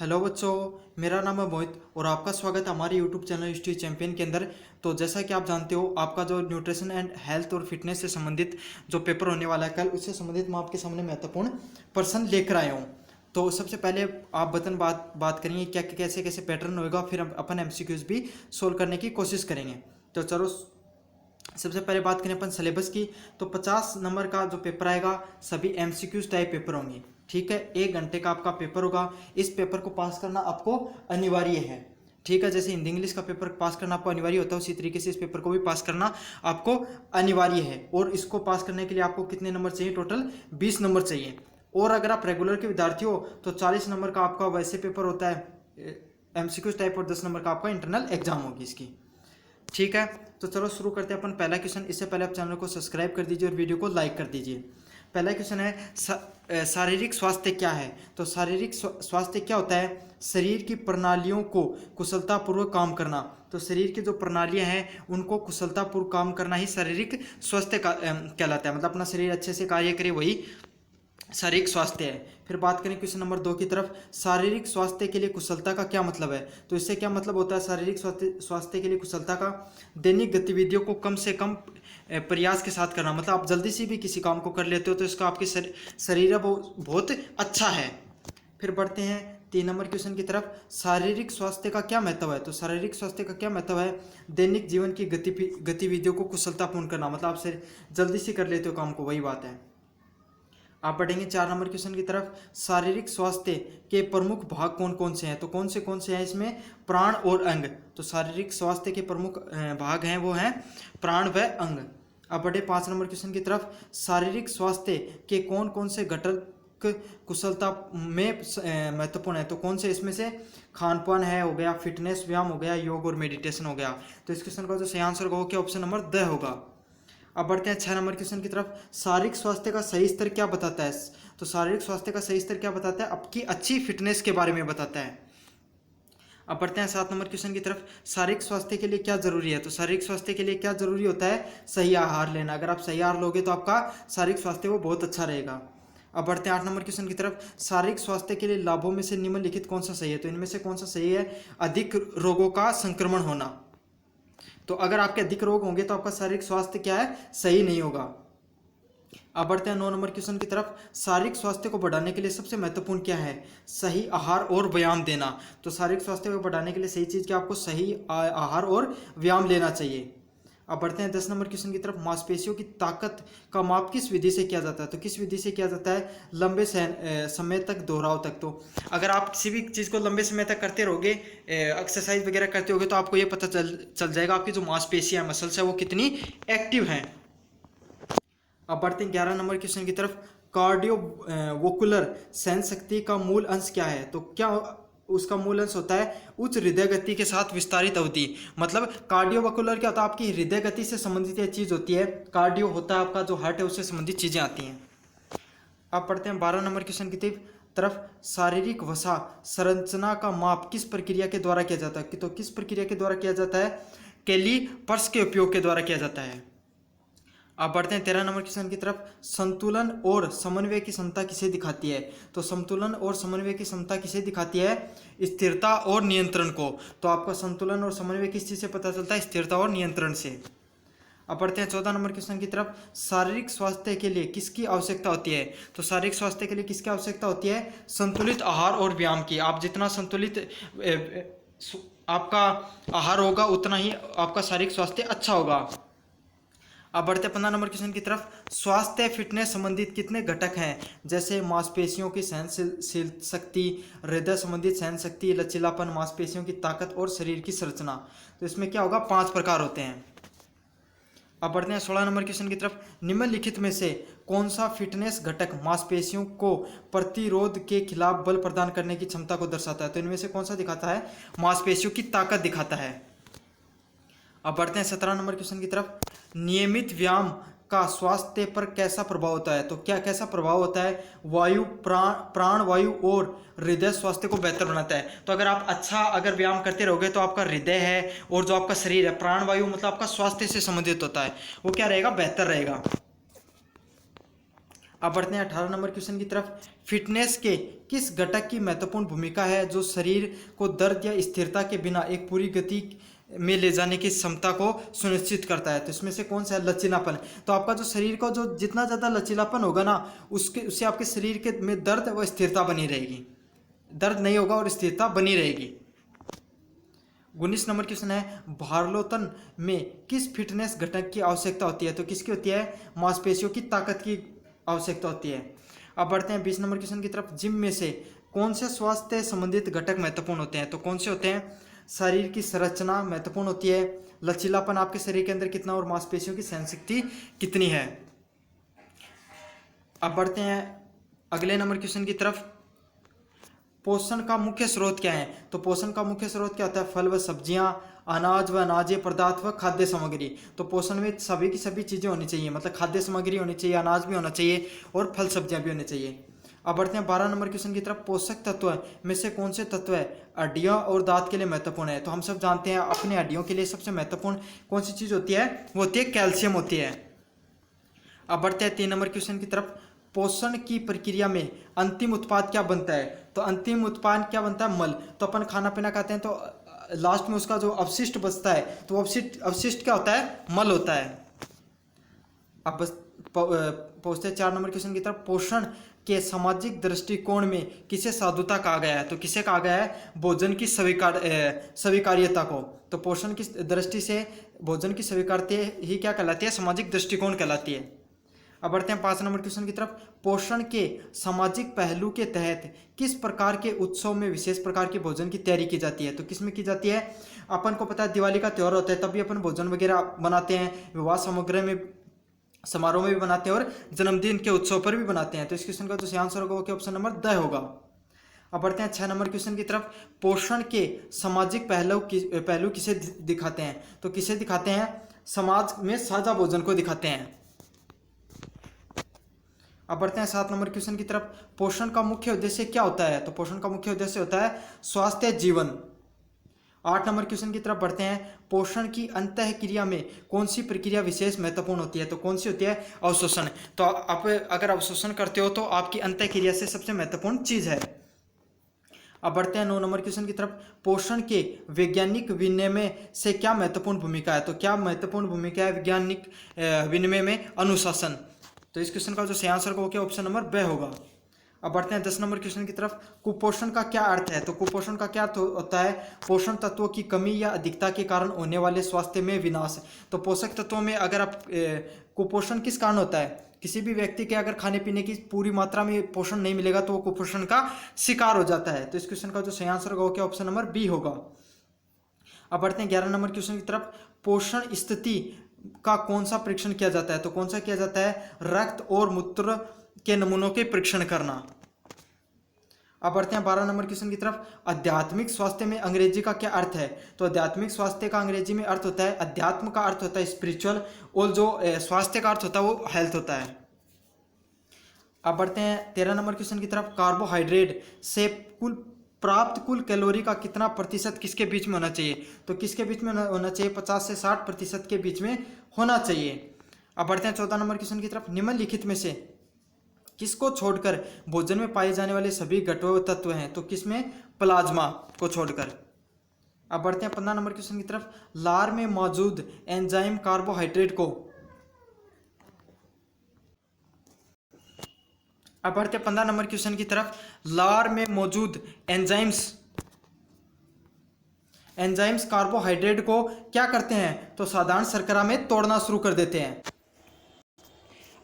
Hello बच्चों, मेरा नाम है मोहित और आपका स्वागत है हमारे यूट्यूब चैनल हिस्ट्री चैंपियन के अंदर। तो जैसा कि आप जानते हो, आपका जो न्यूट्रिशन एंड हेल्थ और फिटनेस से संबंधित जो पेपर होने वाला है कल, उससे संबंधित मैं आपके सामने महत्वपूर्ण प्रश्न लेकर आया हूँ। तो सबसे पहले आप बतन बात करेंगे क्या कैसे कैसे पैटर्न होएगा, फिर हम अपन एमसीक्यूज भी सोल्व करने की कोशिश करेंगे। तो चलो सबसे पहले बात करें अपन सिलेबस की। तो 50 नंबर का जो पेपर आएगा सभी एमसीक्यूज टाइप पेपर होंगे। ठीक है, 1 घंटे का आपका पेपर होगा। इस पेपर को पास करना आपको अनिवार्य है। ठीक है, जैसे हिंदी इंग्लिश का पेपर पास करना आपको अनिवार्य होता है, उसी तरीके से इस पेपर को भी पास करना आपको अनिवार्य है। और इसको पास करने के लिए आपको कितने नंबर चाहिए? टोटल 20 नंबर चाहिए। और अगर आप रेगुलर के विद्यार्थी हो तो 40 नंबर का आपका वैसे पेपर होता है एमसीक्यूज टाइप, और 10 नंबर का आपका इंटरनल एग्जाम होगी इसकी। ठीक है, तो चलो शुरू करते हैं अपन पहला क्वेश्चन। इससे पहले आप चैनल को सब्सक्राइब कर दीजिए और वीडियो को लाइक कर दीजिए। पहला क्वेश्चन है शारीरिक स्वास्थ्य क्या है? तो शारीरिक स्वास्थ्य क्या होता है? शरीर की प्रणालियों को कुशलतापूर्वक काम करना। तो शरीर की जो प्रणालियां हैं उनको कुशलतापूर्वक काम करना ही शारीरिक स्वास्थ्य का कहलाता है। मतलब अपना शरीर अच्छे से कार्य करे, वही शारीरिक स्वास्थ्य है। फिर बात करें क्वेश्चन नंबर 2 की तरफ। शारीरिक स्वास्थ्य के लिए कुशलता का क्या मतलब है? तो इससे क्या मतलब होता है शारीरिक स्वास्थ्य के लिए कुशलता का? दैनिक गतिविधियों को कम से कम प्रयास के साथ करना। मतलब आप जल्दी से भी किसी काम को कर लेते हो तो इसका आपके शरीर वो बहुत अच्छा है। फिर बढ़ते हैं 3 नंबर क्वेश्चन की तरफ। शारीरिक स्वास्थ्य का क्या महत्व है? तो शारीरिक स्वास्थ्य का क्या महत्व है? दैनिक जीवन की गतिविधियों को कुशलतापूर्ण करना। मतलब आप जल्दी से कर लेते हो काम को, वही बात है। आप पढ़ेंगे 4 नंबर क्वेश्चन की तरफ। शारीरिक स्वास्थ्य के प्रमुख भाग कौन कौन से हैं? तो कौन से हैं इसमें? प्राण और अंग। तो शारीरिक स्वास्थ्य के प्रमुख भाग हैं वो हैं प्राण व अंग। अब बढ़े 5 नंबर क्वेश्चन की तरफ। शारीरिक स्वास्थ्य के कौन कौन से घटक कुशलता में महत्वपूर्ण है? तो कौन से इसमें से? खान पान है हो गया, फिटनेस व्यायाम हो गया, योग और मेडिटेशन हो गया। तो इस क्वेश्चन का जो सही आंसर होगा क्या? ऑप्शन नंबर द होगा। अब बढ़ते हैं 6 नंबर क्वेश्चन की तरफ। शारीरिक स्वास्थ्य का सही स्तर क्या बताता है? तो शारीरिक स्वास्थ्य का सही स्तर क्या बताता है? आपकी अच्छी फिटनेस के बारे में बताता है। अब बढ़ते हैं 7 नंबर क्वेश्चन की तरफ। शारीरिक स्वास्थ्य के लिए क्या जरूरी है? तो शारीरिक स्वास्थ्य के लिए क्या जरूरी होता है? सही आहार लेना। अगर आप सही आहार लोगे तो आपका शारीरिक स्वास्थ्य वो बहुत अच्छा रहेगा। अब बढ़ते हैं 8 नंबर क्वेश्चन की तरफ। शारीरिक स्वास्थ्य के लिए लाभों में से निम्नलिखित कौन सा सही है? तो इनमें से कौन सा सही है? अधिक रोगों का संक्रमण होना। तो अगर आपके अधिक रोग होंगे तो आपका शारीरिक स्वास्थ्य क्या है? सही नहीं होगा। अब बढ़ते हैं 9 नंबर क्वेश्चन की तरफ। शारीरिक स्वास्थ्य को बढ़ाने के लिए सबसे महत्वपूर्ण क्या है? सही आहार और व्यायाम देना। तो शारीरिक स्वास्थ्य को बढ़ाने के लिए सही चीज क्या? आपको सही आहार और व्यायाम लेना चाहिए। अब बढ़ते हैं 10 नंबर क्वेश्चन की तरफ। मांसपेशियों की ताकत का माप किस विधि से किया जाता है? तो किस विधि से किया जाता है? लंबे समय तक दोहराव तक। तो अगर आप किसी भी चीज़ को लंबे समय तक करते रहोगे, एक्सरसाइज वगैरह करते होगे, तो आपको ये पता चल जाएगा आपकी जो मांसपेशियां मसल्स है वो कितनी एक्टिव हैं। अब बढ़ते हैं 11 नंबर क्वेश्चन की तरफ। कार्डियो वोकुलर सहन शक्ति का मूल अंश क्या है? तो क्या उसका मूल अंश होता है? उच्च हृदय गति के साथ विस्तारित अवधि। मतलब कार्डियोवैस्कुलर क्या होता है? आपकी हृदय गति से संबंधित ये चीज होती है। कार्डियो होता है आपका जो हार्ट है, उससे संबंधित चीजें आती हैं। अब पढ़ते हैं 12 नंबर क्वेश्चन की तरफ। शारीरिक वसा संरचना का माप किस प्रक्रिया के द्वारा किया जाता है? तो किस प्रक्रिया के द्वारा किया जाता है? कैलिपर्स के उपयोग के द्वारा किया जाता है। आप बढ़ते हैं 13 नंबर क्वेश्चन की तरफ। संतुलन और समन्वय की क्षमता किसे दिखाती है? तो संतुलन और समन्वय की क्षमता किसे दिखाती है? स्थिरता और नियंत्रण को। तो आपका संतुलन और समन्वय किस चीज से पता चलता है? स्थिरता और नियंत्रण से। अब बढ़ते हैं 14 नंबर क्वेश्चन की तरफ। शारीरिक स्वास्थ्य के लिए किसकी आवश्यकता होती है? तो शारीरिक स्वास्थ्य के लिए किसकी आवश्यकता होती है? संतुलित आहार और व्यायाम की। आप जितना संतुलित आपका आहार होगा उतना ही आपका शारीरिक स्वास्थ्य अच्छा होगा। अब बढ़ते 15 नंबर क्वेश्चन की तरफ। स्वास्थ्य फिटनेस संबंधित कितने घटक हैं? जैसे मांसपेशियों की सहनशील शक्ति, हृदय संबंधित सहन शक्ति, लचीलापन, मांसपेशियों की ताकत और शरीर की संरचना। तो इसमें क्या होगा? 5 प्रकार होते हैं। अब बढ़ते हैं 16 नंबर क्वेश्चन की तरफ। निम्नलिखित में से कौन सा फिटनेस घटक मांसपेशियों को प्रतिरोध के खिलाफ बल प्रदान करने की क्षमता को दर्शाता है? तो इनमें से कौन सा दिखाता है? मांसपेशियों की ताकत दिखाता है। अब बढ़ते हैं 17 नंबर क्वेश्चन की तरफ। नियमित व्यायाम का स्वास्थ्य पर कैसा प्रभाव होता है? तो क्या कैसा प्रभाव होता है? वायु प्राण वायु और हृदय स्वास्थ्य को बेहतर बनाता है। तो अगर आप अगर व्यायाम करते रहोगे तो आपका हृदय है और जो आपका शरीर है, प्राण वायु मतलब आपका स्वास्थ्य से संबंधित होता है, वो क्या रहेगा? बेहतर रहेगा। अब बढ़ते हैं 18 नंबर क्वेश्चन की तरफ। फिटनेस के किस घटक की महत्वपूर्ण भूमिका है जो शरीर को दर्द या स्थिरता के बिना एक पूरी गति में ले जाने की क्षमता को सुनिश्चित करता है? तो इसमें से कौन सा है? लचीलापन। तो आपका जो शरीर का जो जितना ज़्यादा लचीलापन होगा ना, उससे आपके शरीर के में दर्द व स्थिरता बनी रहेगी, दर्द नहीं होगा और स्थिरता बनी रहेगी। 19 नंबर क्वेश्चन है, भारोत्तोलन में किस फिटनेस घटक की आवश्यकता होती है? तो किसकी होती है? मांसपेशियों की ताकत की आवश्यकता होती है। अब बढ़ते हैं 20 नंबर क्वेश्चन की तरफ। जिम में से कौन से स्वास्थ्य संबंधित घटक महत्वपूर्ण होते हैं? तो कौन से होते हैं? शरीर की संरचना महत्वपूर्ण होती है, लचीलापन आपके शरीर के अंदर कितना, और मांसपेशियों की सहनशक्ति कितनी है। अब बढ़ते हैं अगले नंबर क्वेश्चन की तरफ। पोषण का मुख्य स्रोत क्या है? तो पोषण का मुख्य स्रोत क्या होता है? फल व सब्जियां, अनाज व अनाजीय पदार्थ व खाद्य सामग्री। तो पोषण में सभी की सभी चीज़ें होनी चाहिए, मतलब खाद्य सामग्री होनी चाहिए, अनाज भी होना चाहिए और फल सब्जियां भी होनी चाहिए। अब बढ़ते हैं 12 नंबर क्वेश्चन की तरफ। पोषक तत्व में से कौन से तत्व है हड्डियों और दांत के लिए महत्वपूर्ण है? तो हम सब जानते हैं अपनी हड्डियों के लिए सबसे महत्वपूर्ण कौन सी चीज़ होती है? वो होती है कैल्शियम होती है। अब बढ़ते हैं 3 नंबर क्वेश्चन की तरफ। पोषण की प्रक्रिया में अंतिम उत्पाद क्या बनता है? तो अंतिम उत्पाद क्या बनता है? मल। तो अपन खाना पीना खाते हैं तो लास्ट में उसका जो अवशिष्ट बचता है, तो वो अवशिष्ट क्या होता है? मल होता है। अब बस पहुंचते हैं 4 नंबर क्वेश्चन की तरफ। पोषण के सामाजिक दृष्टिकोण में किसे साधुता कहा गया है? तो किसे कहा गया है? भोजन की स्वीकार्यता को। तो पोषण की दृष्टि से भोजन की स्वीकार्यता ही क्या कहलाती है? सामाजिक दृष्टिकोण कहलाती है। अब बढ़ते हैं 5 नंबर क्वेश्चन की तरफ। पोषण के सामाजिक पहलू के तहत किस प्रकार के उत्सव में विशेष प्रकार के भोजन की तैयारी की जाती है? तो किस में की जाती है? अपन को पता है दिवाली का त्यौहार होता है, तब भी अपन भोजन वगैरह बनाते हैं, विवाह समारोह में समारोह में भी बनाते हैं और जन्मदिन के उत्सव पर भी बनाते हैं। तो इस क्वेश्चन का जो सही आंसर होगा वो क्या ऑप्शन नंबर द होगा। अब बढ़ते हैं 6 नंबर क्वेश्चन की तरफ। पोषण के सामाजिक पहलू किसे दिखाते हैं? तो किसे दिखाते हैं? समाज में साझा भोजन को दिखाते हैं। अब बढ़ते हैं 7 नंबर क्वेश्चन की तरफ। पोषण का मुख्य उद्देश्य क्या होता है? तो पोषण का मुख्य उद्देश्य होता है स्वास्थ्य जीवन। 8 नंबर क्वेश्चन की तरफ बढ़ते हैं। पोषण की अंतःक्रिया में कौन सी प्रक्रिया विशेष महत्वपूर्ण होती है? तो कौन सी होती है? अवशोषण। तो आप अगर अवशोषण करते हो तो आपकी अंतःक्रिया से सबसे महत्वपूर्ण चीज है। अब बढ़ते हैं 9 नंबर क्वेश्चन की तरफ। पोषण के वैज्ञानिक विनिमय से क्या महत्वपूर्ण भूमिका है? तो क्या महत्वपूर्ण भूमिका है वैज्ञानिक विनिमय में? अनुशासन। तो इस क्वेश्चन का जो सही आंसर होगा क्या ऑप्शन नंबर ब होगा। अब बढ़ते हैं 10 नंबर क्वेश्चन की तरफ। कुपोषण का क्या अर्थ है? तो कुपोषण का क्या अर्थ होता है? पोषण तत्वों की कमी या अधिकता के कारण होने वाले स्वास्थ्य में विनाश। तो पोषक तत्वों में अगर आप कुपोषण किस कारण होता है? किसी भी व्यक्ति के अगर खाने पीने की पूरी मात्रा में पोषण नहीं मिलेगा तो वो कुपोषण का शिकार हो जाता है। तो इस क्वेश्चन का जो सही आंसर होगा क्या ऑप्शन नंबर बी होगा। अब बढ़ते हैं 11 नंबर क्वेश्चन की तरफ। पोषण स्थिति का कौन सा परीक्षण किया जाता है? तो कौन सा किया जाता है? रक्त और मूत्र के नमूनों के परीक्षण करना। अब बढ़ते हैं 12 नंबर क्वेश्चन की तरफ। आध्यात्मिक स्वास्थ्य में अंग्रेजी का क्या अर्थ है? तो आध्यात्मिक स्वास्थ्य का अंग्रेजी में अर्थ होता है, अध्यात्म का अर्थ होता है स्पिरिचुअल, और जो स्वास्थ्य का अर्थ होता है वो हेल्थ होता है। अब बढ़ते हैं 13 नंबर क्वेश्चन की तरफ। कार्बोहाइड्रेट से प्राप्त कुल कैलोरी का कितना प्रतिशत किसके बीच में होना चाहिए? तो किसके बीच में होना चाहिए? 50 से 60% के बीच में होना चाहिए। अब बढ़ते हैं 14 नंबर क्वेश्चन की तरफ। निम्नलिखित में से किसको छोड़कर भोजन में पाए जाने वाले सभी घटक तत्व हैं? तो किसमें? प्लाज्मा को छोड़कर। अब बढ़ते हैं 15 नंबर क्वेश्चन की तरफ। लार में मौजूद एंजाइम कार्बोहाइड्रेट को अब बढ़ते हैं 15 नंबर क्वेश्चन की तरफ। लार में मौजूद एंजाइम्स कार्बोहाइड्रेट को क्या करते हैं? तो साधारण शर्करा में तोड़ना शुरू कर देते हैं।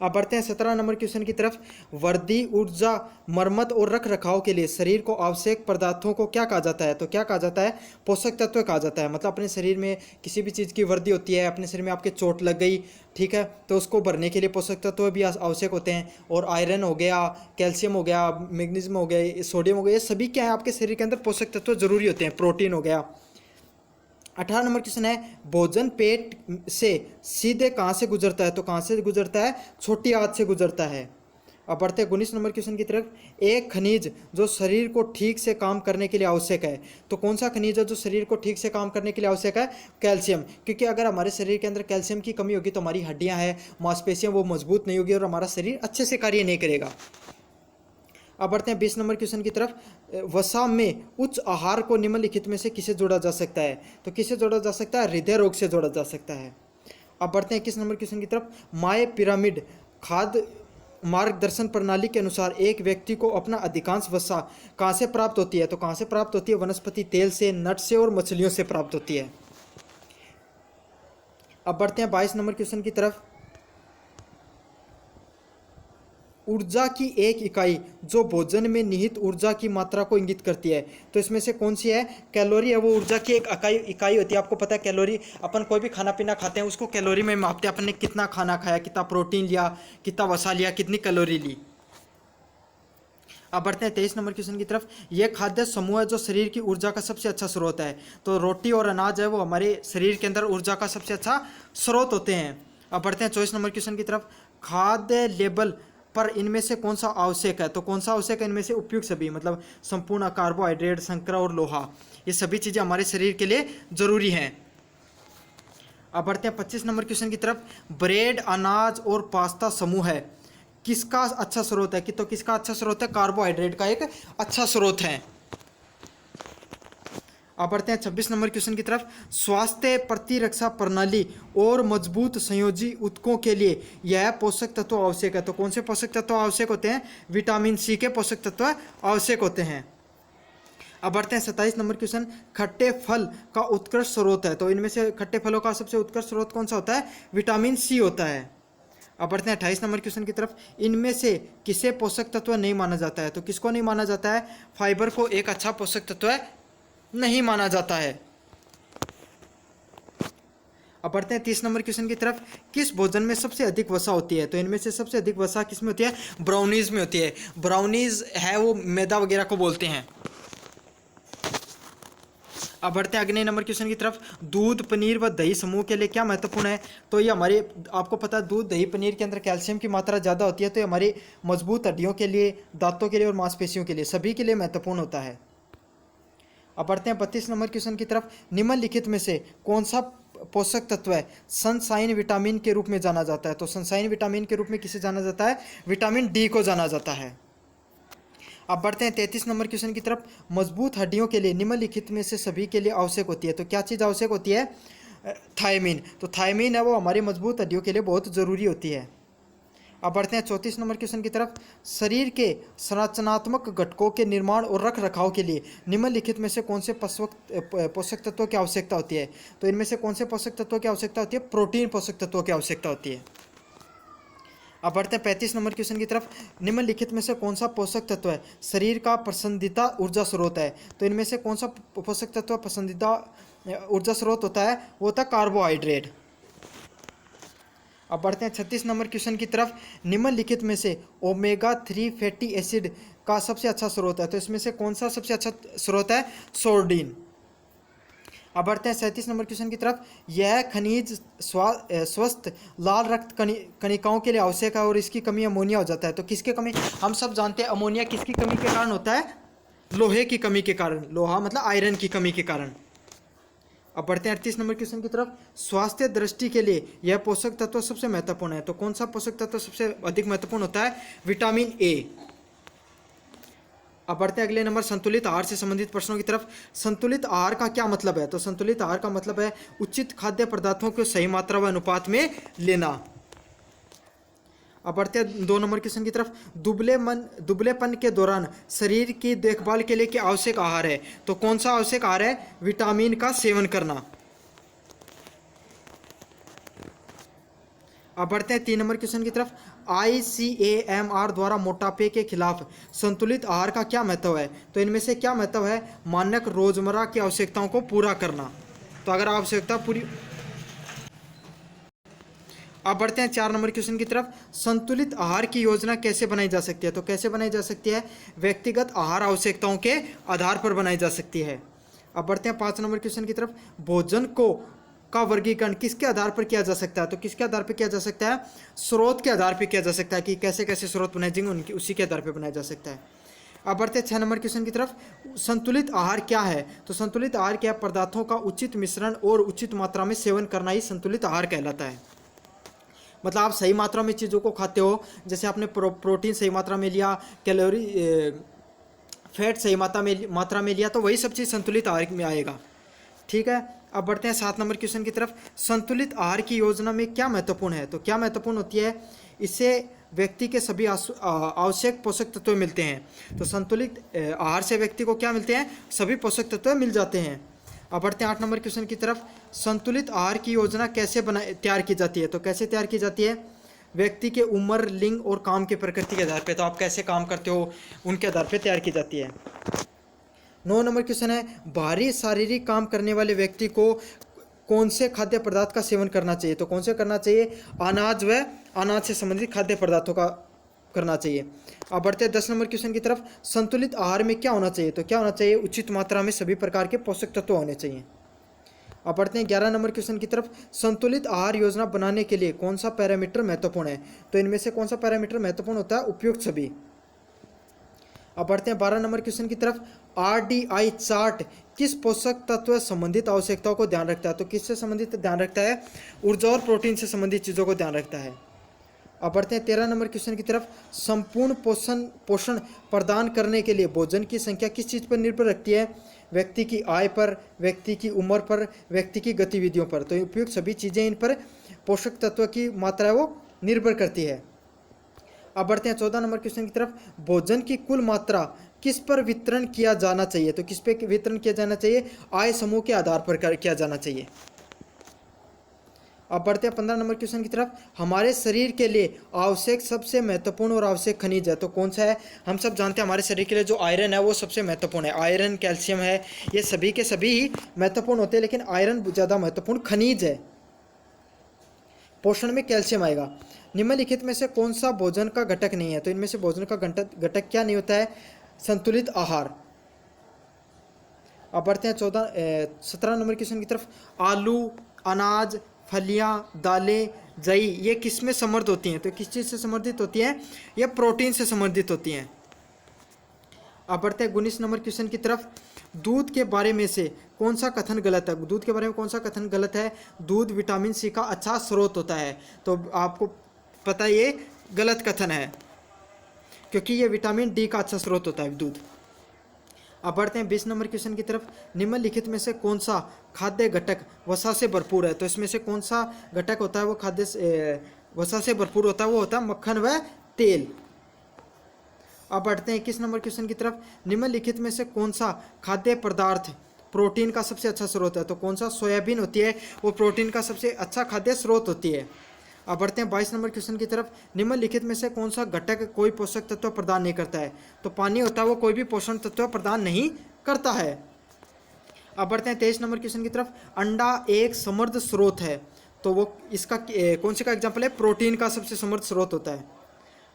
अब बढ़ते हैं 17 नंबर क्वेश्चन की तरफ। वर्दी, ऊर्जा, मरम्मत और रख रखाव के लिए शरीर को आवश्यक पदार्थों को क्या कहा जाता है? तो क्या कहा जाता है? पोषक तत्व कहा जाता है। मतलब अपने शरीर में किसी भी चीज़ की वर्दी होती है, अपने शरीर में आपके चोट लग गई, ठीक है, तो उसको भरने के लिए पोषक तत्व भी आवश्यक होते हैं। और आयरन हो गया, कैल्शियम हो गया, मैग्नीशियम हो गया, सोडियम हो गया, ये सभी क्या है आपके शरीर के अंदर पोषक तत्व जरूरी होते हैं। प्रोटीन हो गया। 18 नंबर क्वेश्चन है। भोजन पेट से सीधे कहाँ से गुजरता है? तो कहाँ से गुजरता है? छोटी आंत से गुजरता है। अब बढ़ते हैं 19 नंबर क्वेश्चन की तरफ। एक खनिज जो शरीर को ठीक से काम करने के लिए आवश्यक है, तो कौन सा खनिज है जो शरीर को ठीक से काम करने के लिए आवश्यक है? कैल्शियम। क्योंकि अगर हमारे शरीर के अंदर कैल्शियम की कमी होगी तो हमारी हड्डियां हैं, मांसपेशियां, वो मजबूत नहीं होगी और हमारा शरीर अच्छे से कार्य नहीं करेगा। अब बढ़ते हैं 20 नंबर क्वेश्चन की तरफ। वसा में उच्च आहार को निम्नलिखित में से किसे जोड़ा जा सकता है? तो किसे जोड़ा जा सकता है? हृदय रोग से जोड़ा जा सकता है। अब बढ़ते हैं 21 नंबर क्वेश्चन की तरफ। माय पिरामिड खाद्य मार्गदर्शन प्रणाली के अनुसार एक व्यक्ति को अपना अधिकांश वसा कहाँ से प्राप्त होती है? तो कहाँ से प्राप्त होती है? वनस्पति तेल से, नट से और मछलियों से प्राप्त होती है। अब बढ़ते हैं 22 नंबर क्वेश्चन की तरफ। ऊर्जा की एक इकाई जो भोजन में निहित ऊर्जा की मात्रा को इंगित करती है, तो इसमें से कौन सी है? कैलोरी है, वो ऊर्जा की एक इकाई होती है। आपको पता है कैलोरी, अपन कोई भी खाना पीना खाते हैं उसको कैलोरी में मापते हैं, अपन ने कितना खाना खाया, कितना प्रोटीन लिया, कितना वसा लिया, कितनी कैलोरी ली। अब बढ़ते हैं 23 नंबर क्वेश्चन की तरफ। यह खाद्य समूह है जो शरीर की ऊर्जा का सबसे अच्छा स्रोत है, तो रोटी और अनाज है वो हमारे शरीर के अंदर ऊर्जा का सबसे अच्छा स्रोत होते हैं। अब बढ़ते हैं 24 नंबर क्वेश्चन की तरफ। खाद्य लेबल पर इनमें से कौन सा आवश्यक है? तो कौन सा आवश्यक है? इनमें से उपयुक्त सभी, मतलब संपूर्ण कार्बोहाइड्रेट, शर्करा और लोहा, ये सभी चीज़ें हमारे शरीर के लिए जरूरी हैं। अब बढ़ते हैं 25 नंबर क्वेश्चन की तरफ। ब्रेड, अनाज और पास्ता समूह है, किसका अच्छा स्रोत है? कि तो किसका अच्छा स्रोत है? कार्बोहाइड्रेट का एक अच्छा स्रोत है। अब बढ़ते हैं 26 नंबर क्वेश्चन की तरफ। स्वास्थ्य प्रतिरक्षा प्रणाली और मजबूत संयोजी ऊतकों के लिए यह पोषक तत्व आवश्यक है, तो कौन से पोषक तत्व आवश्यक होते हैं? विटामिन सी के पोषक तत्व आवश्यक होते हैं। अब बढ़ते हैं 27 नंबर क्वेश्चन। खट्टे फल का उत्कृष्ट स्रोत है, तो इनमें से खट्टे फलों का सबसे उत्कृष्ट स्रोत कौन सा होता है? विटामिन सी होता है। अब बढ़ते हैं 28 नंबर क्वेश्चन की तरफ। इनमें से किसे पोषक तत्व नहीं माना जाता है? तो किसको नहीं माना जाता है? फाइबर को एक अच्छा पोषक तत्व नहीं माना जाता है। अब बढ़ते हैं 30 नंबर क्वेश्चन की तरफ। किस भोजन में सबसे अधिक वसा होती है? तो इनमें से सबसे अधिक वसा किस में होती है? ब्राउनीज में होती है। ब्राउनीज है वो मैदा वगैरह को बोलते हैं। अब बढ़ते हैं अगले नंबर क्वेश्चन की तरफ। दूध, पनीर व दही समूह के लिए क्या महत्वपूर्ण है? तो ये हमारे, आपको पता है दूध, दही, पनीर के अंदर कैल्शियम की मात्रा ज़्यादा होती है, तो ये हमारी मजबूत हड्डियों के लिए, दांतों के लिए और मांसपेशियों के लिए, सभी के लिए महत्वपूर्ण होता है। अब बढ़ते हैं 32 नंबर क्वेश्चन की तरफ। निम्नलिखित में से कौन सा पोषक तत्व है सनसाइन विटामिन के रूप में जाना जाता है? तो सनसाइन विटामिन के रूप में किसे जाना जाता है? विटामिन डी को जाना जाता है। अब बढ़ते हैं 33 नंबर क्वेश्चन की तरफ। मजबूत हड्डियों के लिए निम्नलिखित में से सभी के लिए आवश्यक होती है, तो क्या चीज़ आवश्यक होती है? थायमीन। तो थायमीन है वो हमारी मजबूत हड्डियों के लिए बहुत ज़रूरी होती है। अब बढ़ते हैं 34 नंबर क्वेश्चन की तरफ। शरीर के संरचनात्मक घटकों के निर्माण और रख रखाव के लिए निम्नलिखित में से कौन से पोषक तत्वों की आवश्यकता होती है? तो इनमें से कौन से पोषक तत्वों की आवश्यकता होती है? प्रोटीन पोषक तत्वों की आवश्यकता होती है। अब बढ़ते हैं 35 नंबर क्वेश्चन की तरफ। निम्नलिखित में से कौन सा पोषक तत्व है शरीर का पसंदीदा ऊर्जा स्रोत है? तो इनमें से कौन सा पोषक तत्व पसंदीदा ऊर्जा स्रोत होता है? वो होता है कार्बोहाइड्रेट। अब बढ़ते हैं 36 नंबर क्वेश्चन की तरफ। निम्नलिखित में से ओमेगा 3 फैटी एसिड का सबसे अच्छा स्रोत है, तो इसमें से कौन सा सबसे अच्छा स्रोत है? सोर्डिन। अब बढ़ते हैं 37 नंबर क्वेश्चन की तरफ। यह खनिज स्वस्थ लाल रक्त कणिकाओं के लिए आवश्यक है और इसकी कमी अमोनिया हो जाता है, तो किसकी कमी? हम सब जानते हैं अमोनिया किसकी कमी के कारण होता है? लोहे की कमी के कारण। लोहा मतलब आयरन की कमी के कारण। अब बढ़ते हैं 38 नंबर क्वेश्चन की तरफ। स्वास्थ्य दृष्टि के लिए यह पोषक तत्व सबसे महत्वपूर्ण है, तो कौन सा पोषक तत्व सबसे अधिक महत्वपूर्ण होता है? Vitamin A. अब बढ़ते हैं अगले नंबर संतुलित आहार से संबंधित प्रश्नों की तरफ। संतुलित आहार का क्या मतलब है? तो संतुलित आहार का मतलब है उचित खाद्य पदार्थों को सही मात्रा व अनुपात में लेना। अब बढ़ते हैं 2 नंबर क्वेश्चन की तरफ। दुबलेपन के दौरान शरीर की देखभाल के लिए क्या आवश्यक आहार है? तो कौन सा आवश्यक आहार है? विटामिन का सेवन करना। अब बढ़ते हैं 3 नंबर क्वेश्चन की तरफ। ICAMR द्वारा मोटापे के खिलाफ संतुलित आहार का क्या महत्व है? तो इनमें से क्या महत्व है? मानक रोजमर्रा की आवश्यकताओं को पूरा करना। तो अगर आवश्यकता पूरी। अब बढ़ते हैं 4 नंबर क्वेश्चन की तरफ। संतुलित आहार की योजना कैसे बनाई जा सकती है? तो कैसे बनाई जा सकती है? व्यक्तिगत आहार आवश्यकताओं के आधार पर बनाई जा सकती है। अब बढ़ते हैं 5 नंबर क्वेश्चन की तरफ। भोजन को का वर्गीकरण किसके आधार पर किया जा सकता है? तो किसके आधार पर किया जा सकता है? स्रोत के आधार पर किया जा सकता है कि कैसे कैसे स्रोत बनाए जाएंगे, उनकी उसी के आधार पर बनाया जा सकता है। अब बढ़ते हैं 6 नंबर क्वेश्चन की तरफ। संतुलित आहार क्या है? तो संतुलित आहार क्या है? पदार्थों का उचित मिश्रण और उचित मात्रा में सेवन करना ही संतुलित आहार कहलाता है। मतलब आप सही मात्रा में चीज़ों को खाते हो, जैसे आपने प्रोटीन सही मात्रा में लिया, कैलोरी फैट सही मात्रा में लिया, तो वही सब चीज़ संतुलित आहार में आएगा। ठीक है, अब बढ़ते हैं 7 नंबर क्वेश्चन की तरफ। संतुलित आहार की योजना में क्या महत्वपूर्ण है? तो क्या महत्वपूर्ण होती है? इससे व्यक्ति के सभी आवश्यक पोषक तत्व मिलते हैं। तो संतुलित आहार से व्यक्ति को क्या मिलते हैं? सभी पोषक तत्व मिल जाते हैं। अब बढ़ते हैं 8 नंबर क्वेश्चन की तरफ। संतुलित आहार की योजना कैसे तैयार की जाती है? तो कैसे तैयार की जाती है? व्यक्ति के उम्र, लिंग और काम की प्रकृति के आधार पर, तो आप कैसे काम करते हो उनके आधार पर तैयार की जाती है। 9 नंबर क्वेश्चन है, भारी शारीरिक काम करने वाले व्यक्ति को कौन से खाद्य पदार्थ का सेवन करना चाहिए? तो कौन से करना चाहिए? अनाज व अनाज से संबंधित खाद्य पदार्थों का करना चाहिए। अब बढ़ते हैं 10 नंबर क्वेश्चन की तरफ। संतुलित आहार में क्या होना चाहिए? तो क्या होना चाहिए? उचित मात्रा में सभी प्रकार के पोषक तत्व होने चाहिए। अब बढ़ते हैं 11 नंबर क्वेश्चन की तरफ। संतुलित आहार योजना बनाने के लिए कौन सा पैरामीटर महत्वपूर्ण है? तो इनमें से कौन सा पैरामीटर महत्वपूर्ण होता है? उपयुक्त सभी। अब बढ़ते हैं 12 नंबर क्वेश्चन की तरफ। RDI चार्ट किस पोषक तत्व संबंधित आवश्यकताओं को ध्यान रखता है? तो किससे संबंधित ध्यान रखता है? ऊर्जा और प्रोटीन से संबंधित चीज़ों को ध्यान रखता है। अब बढ़ते हैं 13 नंबर क्वेश्चन की तरफ। संपूर्ण पोषण प्रदान करने के लिए भोजन की संख्या किस चीज़ पर निर्भर रखती है? व्यक्ति की आय पर, व्यक्ति की उम्र पर, व्यक्ति की गतिविधियों पर। तो उपयुक्त सभी चीज़ें इन पर पोषक तत्व की मात्रा वो निर्भर करती है। अब बढ़ते हैं 14 नंबर क्वेश्चन की तरफ। भोजन की कुल मात्रा किस पर वितरण किया जाना चाहिए? तो किस पे वितरण किया जाना चाहिए? आय समूह के आधार पर किया जाना चाहिए। अब बढ़ते हैं 15 नंबर क्वेश्चन की तरफ। हमारे शरीर के लिए आवश्यक सबसे महत्वपूर्ण और आवश्यक खनिज है, तो कौन सा है? हम सब जानते हैं हमारे शरीर के लिए जो आयरन है वो सबसे महत्वपूर्ण है। आयरन, कैल्शियम है, ये सभी के सभी ही महत्वपूर्ण होते हैं, लेकिन आयरन ज़्यादा महत्वपूर्ण खनिज है। पोषण में कैल्शियम आएगा। निम्नलिखित में से कौन सा भोजन का घटक नहीं है? तो इनमें से भोजन का घटक क्या नहीं होता है? संतुलित आहार। अब बढ़ते हैं 17 नंबर क्वेश्चन की तरफ। आलू, अनाज, फलियां, दालें, जई ये किस में समृद्ध होती हैं? तो किस चीज़ से समृद्धित होती हैं? ये प्रोटीन से समृद्धित होती हैं। अब बढ़ते हैं 19 नंबर क्वेश्चन की तरफ। दूध के बारे में से कौन सा कथन गलत है? दूध के बारे में कौन सा कथन गलत है? दूध विटामिन सी का अच्छा स्रोत होता है। तो आपको पता है ये गलत कथन है, क्योंकि ये विटामिन डी का अच्छा स्रोत होता है दूध। अब बढ़ते हैं 20 नंबर क्वेश्चन की तरफ। निम्नलिखित में से कौन सा खाद्य घटक वसा से भरपूर है? तो इसमें से कौन सा घटक होता है वो वसा से भरपूर होता है? वो होता है मक्खन व तेल। अब बढ़ते हैं 21 नंबर क्वेश्चन की तरफ। निम्नलिखित में से कौन सा खाद्य पदार्थ प्रोटीन का सबसे अच्छा स्रोत है? तो कौन सा? सोयाबीन होती है, वो प्रोटीन का सबसे अच्छा खाद्य स्रोत होती है। अब बढ़ते हैं 22 नंबर क्वेश्चन की तरफ। निम्नलिखित में से कौन सा घटक कोई पोषक तत्व प्रदान नहीं करता है? तो पानी होता है, वो कोई भी पोषण तत्व प्रदान नहीं करता है। अब बढ़ते हैं 23 नंबर क्वेश्चन की तरफ। अंडा एक समृद्ध स्रोत है, तो वो इसका कौन से का एग्जाम्पल है? प्रोटीन का सबसे समृद्ध स्रोत होता है।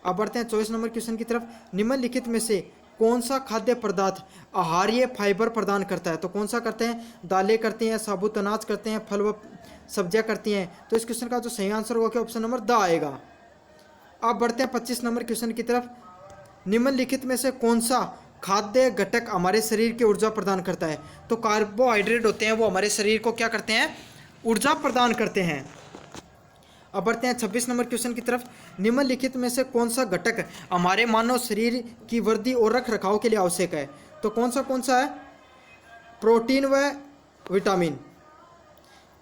अब बढ़ते हैं 24 नंबर क्वेश्चन की तरफ। निम्नलिखित में से कौन सा खाद्य पदार्थ आहार्य फाइबर प्रदान करता है? तो कौन सा करते हैं? दालें करती हैं, साबुत अनाज करते हैं, फल व सब्जियां करती हैं। तो इस क्वेश्चन का जो सही आंसर होगा ऑप्शन नंबर द आएगा। अब बढ़ते हैं 25 नंबर क्वेश्चन की तरफ। निम्नलिखित में से कौन सा खाद्य घटक हमारे शरीर की ऊर्जा प्रदान करता है? तो कार्बोहाइड्रेट होते हैं, वो हमारे शरीर को क्या करते हैं? ऊर्जा प्रदान करते हैं। अब बढ़ते हैं 26 नंबर क्वेश्चन की तरफ। निम्नलिखित में से कौन सा घटक हमारे मानव शरीर की वृद्धि और रख रखाव के लिए आवश्यक है? तो कौन सा है? प्रोटीन व विटामिन।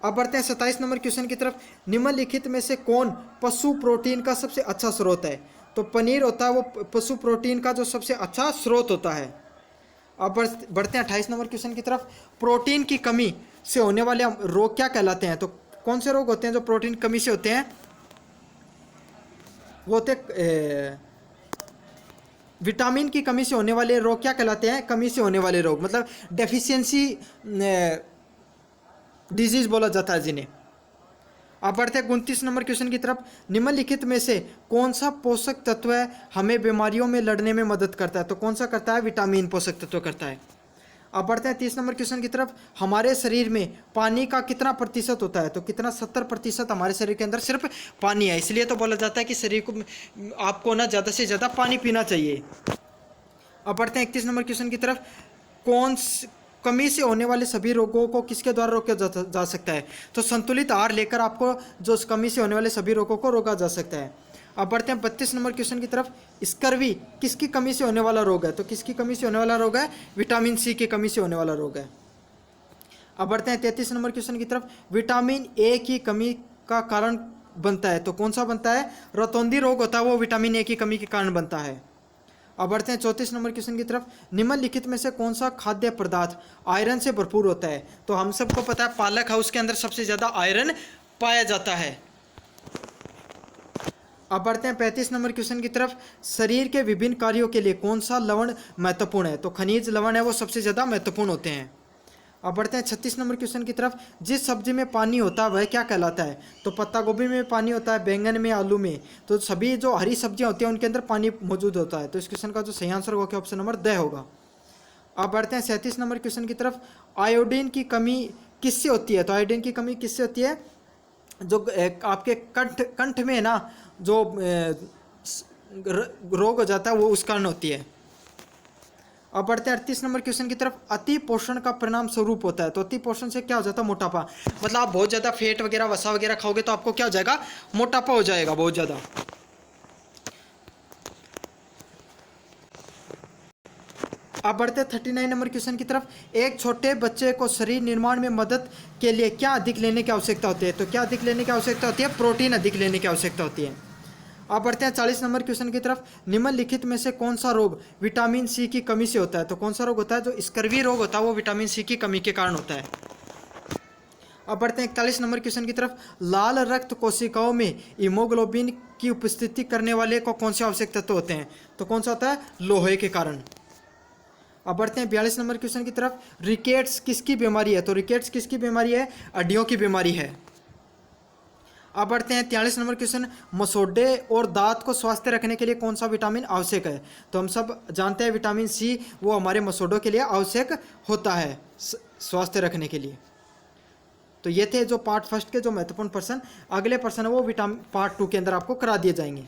अब बढ़ते हैं 27 नंबर क्वेश्चन की तरफ। निम्नलिखित में से कौन पशु प्रोटीन का सबसे अच्छा स्रोत है? तो पनीर होता है, वो पशु प्रोटीन का जो सबसे अच्छा स्रोत होता है। अब बढ़ते हैं 28 नंबर क्वेश्चन की तरफ। प्रोटीन की कमी से होने वाले रोग क्या कहलाते हैं? तो कौन से रोग होते हैं जो प्रोटीन कमी से होते हैं? वो होते विटामिन की कमी से होने वाले रोग क्या कहलाते हैं? कमी से होने वाले रोग, मतलब डेफिशिएंसी डिजीज बोला जाता है जिन्हें। अब बढ़ते हैं 29 नंबर क्वेश्चन की तरफ। निम्नलिखित में से कौन सा पोषक तत्व हमें बीमारियों में लड़ने में मदद करता है? तो कौन सा करता है? विटामिन पोषक तत्व करता है। अब बढ़ते हैं 30 नंबर क्वेश्चन की तरफ। हमारे शरीर में पानी का कितना प्रतिशत होता है? तो कितना, 70% हमारे शरीर के अंदर सिर्फ पानी है, इसलिए तो बोला जाता है कि शरीर को आपको ना ज़्यादा से ज़्यादा पानी पीना चाहिए। अब बढ़ते हैं 31 नंबर क्वेश्चन की तरफ। कमी से होने वाले सभी रोगों को किसके द्वारा रोका जा सकता है? तो संतुलित आहार लेकर आपको जो कमी से होने वाले सभी रोगों को रोका जा सकता है। अब बढ़ते हैं 32 नंबर क्वेश्चन की तरफ। स्कर्वी किसकी कमी से होने वाला रोग है? तो किसकी कमी से होने वाला रोग है? विटामिन सी की कमी से होने वाला रोग है। अब बढ़ते हैं 33 नंबर क्वेश्चन की तरफ। विटामिन ए की कमी का कारण बनता है, तो कौन सा बनता है? रतौंधी रोग होता है वो विटामिन ए की कमी के कारण बनता है। अब बढ़ते हैं 34 नंबर क्वेश्चन की तरफ। निम्नलिखित में से कौन सा खाद्य पदार्थ आयरन से भरपूर होता है? तो हम सबको पता है पालक है, उसके अंदर सबसे ज़्यादा आयरन पाया जाता है। अब बढ़ते हैं 35 नंबर क्वेश्चन की तरफ। शरीर के विभिन्न कार्यों के लिए कौन सा लवण महत्वपूर्ण है? तो खनिज लवण है वो सबसे ज़्यादा महत्वपूर्ण होते हैं। अब बढ़ते हैं 36 नंबर क्वेश्चन की तरफ। जिस सब्जी में पानी होता है वह क्या कहलाता है? तो पत्ता गोभी में पानी होता है, बैंगन में, आलू में, तो सभी जो हरी सब्जियां होती हैं उनके अंदर पानी मौजूद होता है। तो इस क्वेश्चन का जो सही आंसर होगा ऑप्शन नंबर द होगा। अब बढ़ते हैं 37 नंबर क्वेश्चन की तरफ। आयोडीन की कमी किससे होती है? तो आयोडीन की कमी किससे होती है? जो आपके कंठ में है ना, जो रोग हो जाता है वो उस कारण होती है। अब बढ़ते हैं 38 नंबर क्वेश्चन की तरफ। अति पोषण का परिणाम स्वरूप होता है, तो अति पोषण से क्या हो जाता है? मोटापा। मतलब आप बहुत ज़्यादा फेट वगैरह, वसा वगैरह खाओगे तो आपको क्या हो जाएगा? मोटापा हो जाएगा बहुत ज़्यादा। अब बढ़ते हैं 39 नंबर क्वेश्चन की तरफ। एक छोटे बच्चे को शरीर निर्माण में मदद के लिए क्या अधिक लेने की आवश्यकता होती है? तो क्या अधिक लेने की आवश्यकता होती है? प्रोटीन अधिक लेने की आवश्यकता होती है। अब बढ़ते हैं 40 नंबर क्वेश्चन की तरफ। निम्नलिखित में से कौन सा रोग विटामिन सी की कमी से होता है? तो कौन सा रोग होता है? जो स्कर्वी रोग होता है वो विटामिन सी की कमी के कारण होता है। अब बढ़ते हैं 41 नंबर क्वेश्चन की तरफ। लाल रक्त कोशिकाओं में हीमोग्लोबिन की उपस्थिति करने वाले को कौन से आवश्यक तत्व होते हैं? तो कौन सा होता है? लोहे के कारण। अब बढ़ते हैं 42 नंबर क्वेश्चन की तरफ। रिकेट्स किसकी बीमारी है? तो रिकेट्स किसकी बीमारी है? हड्डियों की बीमारी है। अब बढ़ते हैं 43 नंबर क्वेश्चन। मसोड़े और दांत को स्वस्थ रखने के लिए कौन सा विटामिन आवश्यक है? तो हम सब जानते हैं विटामिन सी वो हमारे मसोड़ों के लिए आवश्यक होता है स्वास्थ्य रखने के लिए। तो ये थे जो पार्ट फर्स्ट के जो महत्वपूर्ण प्रश्न। अगले प्रश्न है वो पार्ट 2 के अंदर आपको करा दिए जाएंगे।